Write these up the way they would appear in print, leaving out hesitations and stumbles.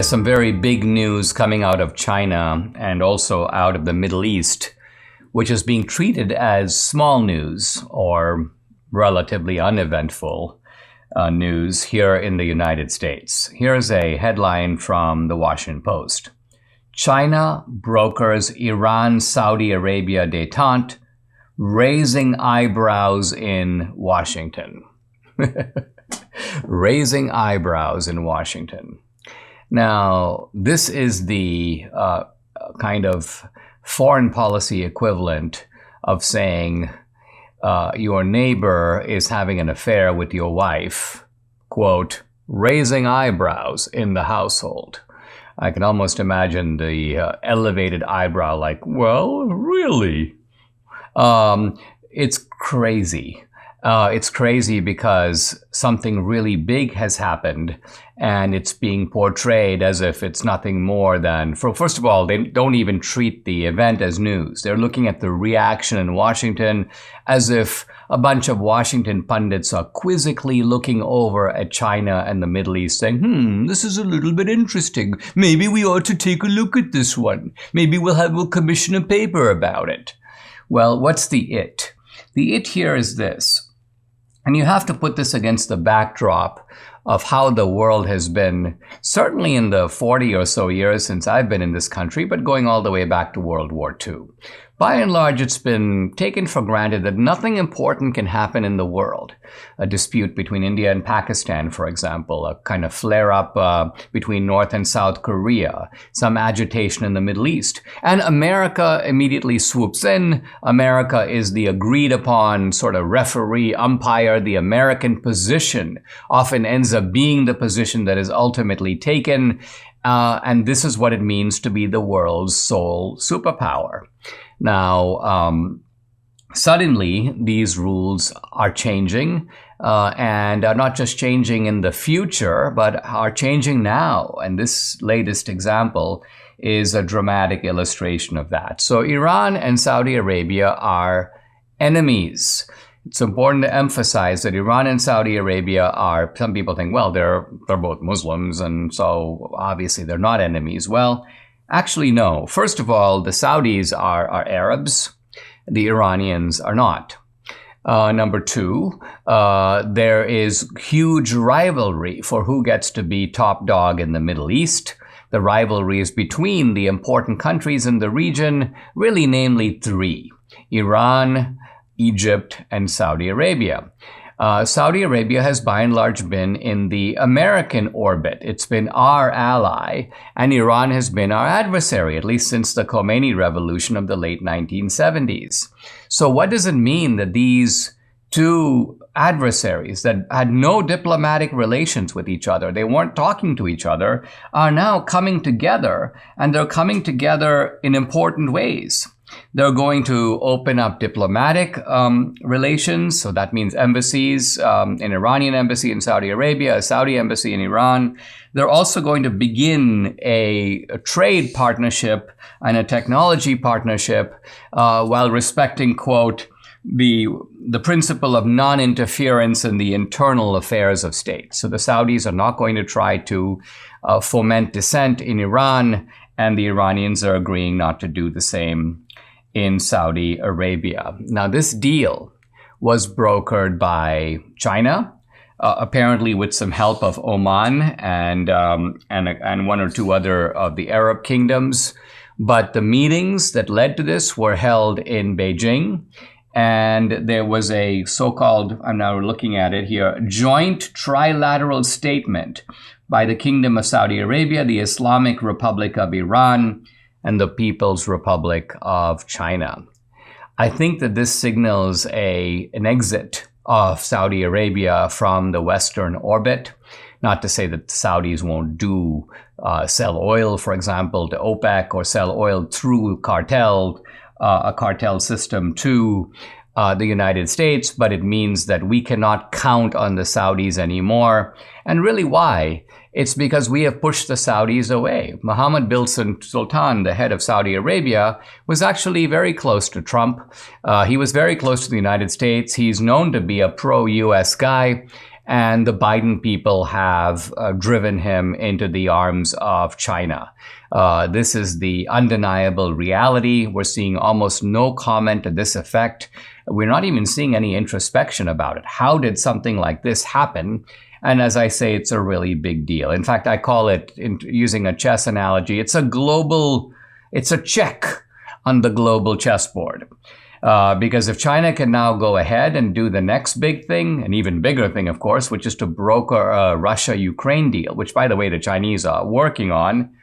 some very big news coming out of China and also out of the Middle East, which is being treated as small news or relatively uneventful news here in the United States. Here's a headline from the Washington Post. China brokers Iran-Saudi Arabia détente, raising eyebrows in Washington. Raising eyebrows in Washington. Now, this is the kind of foreign policy equivalent of saying your neighbor is having an affair with your wife, quote, raising eyebrows in the household. I can almost imagine the elevated eyebrow like, well, really? It's crazy. It's crazy because something really big has happened and it's being portrayed as if it's nothing more than, first of all, they don't even treat the event as news. They're looking at the reaction in Washington as if a bunch of Washington pundits are quizzically looking over at China and the Middle East saying, this is a little bit interesting. Maybe we ought to take a look at this one. Maybe we'll commission a paper about it. Well, what's the it? The it here is this. And you have to put this against the backdrop of how the world has been, certainly in the 40 or so years since I've been in this country, but going all the way back to World War II. By and large, it's been taken for granted that nothing important can happen in the world. A dispute between India and Pakistan, for example, a kind of flare-up between North and South Korea, some agitation in the Middle East. And America immediately swoops in. America is the agreed-upon sort of referee, umpire. The American position often ends up being the position that is ultimately taken. And this is what it means to be the world's sole superpower. Now, suddenly, these rules are changing and are not just changing in the future, but are changing now. And this latest example is a dramatic illustration of that. So Iran and Saudi Arabia are enemies. It's important to emphasize that Iran and Saudi Arabia are, some people think, well, they're both Muslims, and so obviously they're not enemies. Well, actually, no. First of all, the Saudis are Arabs. The Iranians are not. Number two, there is huge rivalry for who gets to be top dog in the Middle East. The rivalry is between the important countries in the region, really namely three: Iran, Egypt, and Saudi Arabia. Saudi Arabia has by and large been in the American orbit. It's been our ally, and Iran has been our adversary, at least since the Khomeini revolution of the late 1970s. So what does it mean that these two adversaries that had no diplomatic relations with each other, they weren't talking to each other, are now coming together, and they're coming together in important ways? They're going to open up diplomatic relations. So that means embassies, an Iranian embassy in Saudi Arabia, a Saudi embassy in Iran. They're also going to begin a trade partnership and a technology partnership while respecting, quote, the principle of non-interference in the internal affairs of states. So the Saudis are not going to try to foment dissent in Iran, and the Iranians are agreeing not to do the same in Saudi Arabia. Now, this deal was brokered by China, apparently with some help of Oman and one or two other of the Arab kingdoms. But the meetings that led to this were held in Beijing, and there was a so-called, I'm now looking at it here, joint trilateral statement by the Kingdom of Saudi Arabia, the Islamic Republic of Iran, and the People's Republic of China. I think that this signals an exit of Saudi Arabia from the Western orbit. Not to say that the Saudis won't sell oil, for example, to OPEC, or sell oil through a cartel system to the United States, but it means that we cannot count on the Saudis anymore. And really, why? It's because we have pushed the Saudis away. Mohammed bin Sultan, the head of Saudi Arabia, was actually very close to Trump. He was very close to the United States. He's known to be a pro-US guy. and the Biden people have driven him into the arms of China. This is the undeniable reality. We're seeing almost no comment to this effect. We're not even seeing any introspection about it. How did something like this happen? And as I say, it's a really big deal. In fact, I call it, using a chess analogy, it's a check on the global chessboard. Because if China can now go ahead and do the next big thing, an even bigger thing, of course, which is to broker a Russia-Ukraine deal, which, by the way, the Chinese are working on,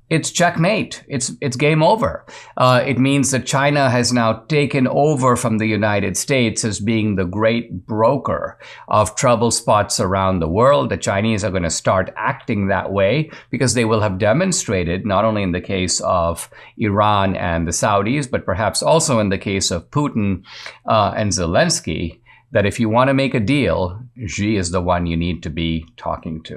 it's checkmate. It's game over. It means that China has now taken over from the United States as being the great broker of trouble spots around the world. The Chinese are going to start acting that way because they will have demonstrated, not only in the case of Iran and the Saudis, but perhaps also in the case of Putin and Zelensky, that if you want to make a deal, Xi is the one you need to be talking to.